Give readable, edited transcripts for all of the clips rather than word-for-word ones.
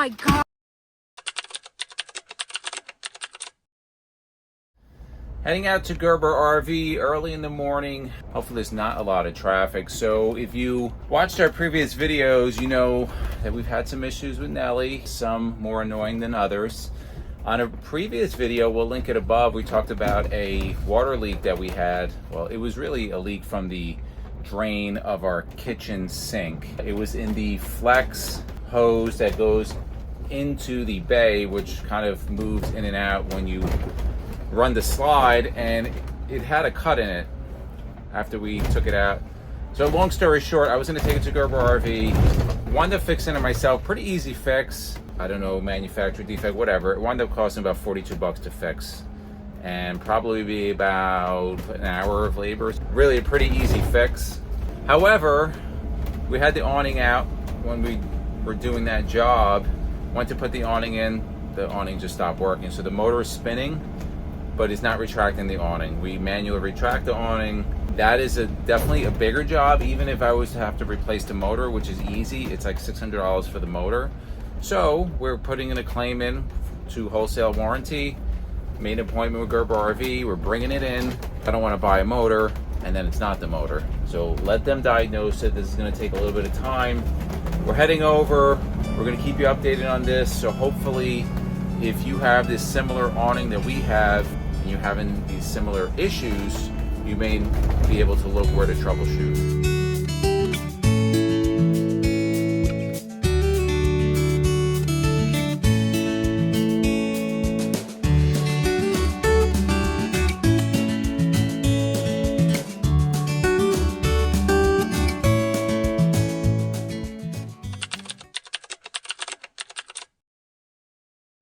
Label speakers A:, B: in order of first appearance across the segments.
A: my God.
B: Heading out to Gerber RV early in the morning. Hopefully there's not a lot of traffic. So if you watched our previous videos, you know that we've had some issues with Nellie, some more annoying than others. On a previous video, we'll link it above, we talked about a water leak that we had. Well, it was really a leak from the drain of our kitchen sink. It was in the flex hose that goes into the bay, which kind of moves in and out when you run the slide, and it had a cut in it after we took it out. So long story short, I was going to take it to Gerber RV, wound up fixing it myself. Pretty easy fix. I don't know, manufacturer defect, whatever. It wound up costing about 42 bucks to fix and probably be about an hour of labor. Really a pretty easy fix. However, we had the awning out when we were doing that job. Went to put the awning in, the awning just stopped working. So the motor is spinning, but it's not retracting the awning. We manually retract the awning. That is definitely a bigger job. Even if I was to have to replace the motor, which is easy, it's like $600 for the motor. So we're putting in a claim in to wholesale warranty. Made an appointment with Gerber RV. We're bringing it in. I don't want to buy a motor and then it's not the motor. So let them diagnose it. This is going to take a little bit of time. We're heading over. We're going to keep you updated on this. So hopefully, if you have this similar awning that we have, and you're having these similar issues, you may be able to look where to troubleshoot.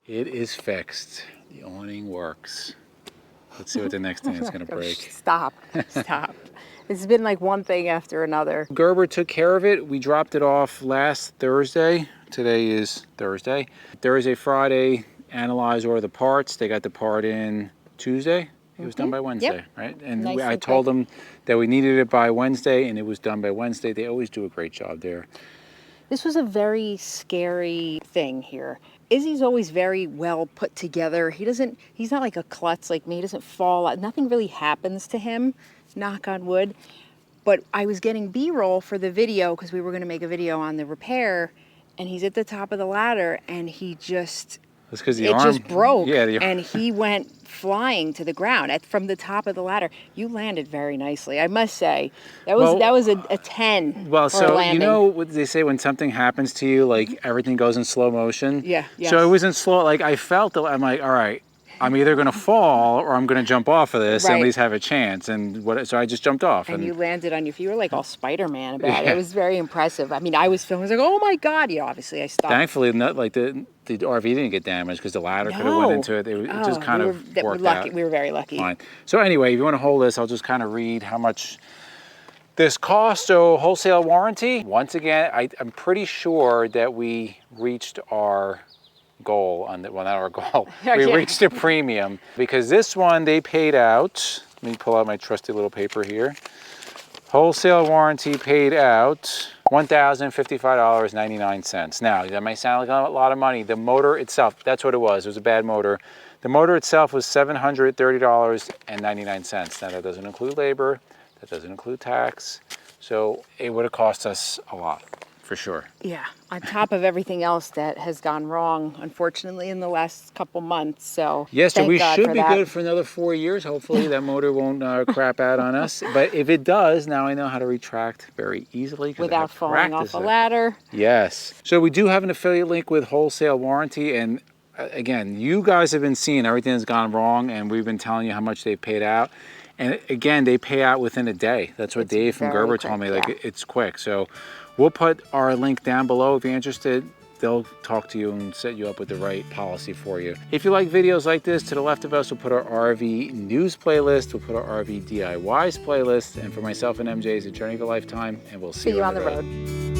B: It is fixed. The awning works. Let's see what the next thing is going to break.
A: Stop. It's been like one thing after another.
B: Gerber took care of it. We dropped it off last Thursday. Today is Thursday. Thursday, Friday, analyze order the parts. They got the part in Tuesday. It was done by Wednesday, right? And
A: Nice
B: I
A: and
B: told
A: quick.
B: them that we needed it by Wednesday, and it was done by Wednesday. They always do a great job there.
A: This was a very scary thing here. Izzy's always very well put together. He's not like a klutz like me. He doesn't fall out. Nothing really happens to him, knock on wood. But I was getting B-roll for the video because we were going to make a video on the repair, and he's at the top of the ladder and he just...
B: That's because the
A: it
B: arm...
A: just broke,
B: yeah,
A: and he went flying to the ground from the top of the ladder. You landed very nicely, I must say. That was a 10.
B: Well,
A: for
B: so
A: landing.
B: you know what they say when something happens to you, like everything goes in slow motion?
A: Yeah, yes.
B: So it was in slow, like I felt, I'm like, all right, I'm either going to fall or I'm going to jump off of this and
A: Right.
B: at least have a chance. And so I just jumped off.
A: And you landed on your feet. You were like all Spider-Man about it.
B: Yeah.
A: It was very impressive. I mean, I was filming. I was like, oh my God. You know, obviously I stopped.
B: Thankfully, not like the RV didn't get damaged because the ladder could have went into it. It just kind of worked
A: lucky.
B: out.
A: We were very lucky.
B: Fine. So anyway, if you want to hold this, I'll just kind of read how much this cost. So wholesale warranty. Once again, I'm pretty sure that we reached our goal on the, well, not our goal. We reached a premium because this one they paid out. Let me pull out my trusty little paper here. Wholesale warranty paid out $1,055.99. Now, that may sound like a lot of money. The motor itself, that's what it was. It was a bad motor. The motor itself was $730.99. Now, that doesn't include labor. That doesn't include tax. So it would have cost us a lot, for sure.
A: Yeah, on top of everything else that has gone wrong, unfortunately, in the last couple months. So
B: yes, so
A: thank
B: we
A: God
B: should
A: for
B: be
A: that.
B: good for another 4 years. Hopefully that motor won't crap out on us. But if it does, now I know how to retract very easily.
A: Without falling off a ladder.
B: Yes. So we do have an affiliate link with wholesale warranty. And again, you guys have been seeing everything that's gone wrong, and we've been telling you how much they paid out. And again, they pay out within a day. That's what Dave from Gerber told me. Like, it's quick. So we'll put our link down below if you're interested. They'll talk to you and set you up with the right policy for you. If you like videos like this, to the left of us, we'll put our RV news playlist. We'll put our RV DIYs playlist. And for myself and MJ, it's a journey of a lifetime. And we'll see you on the road.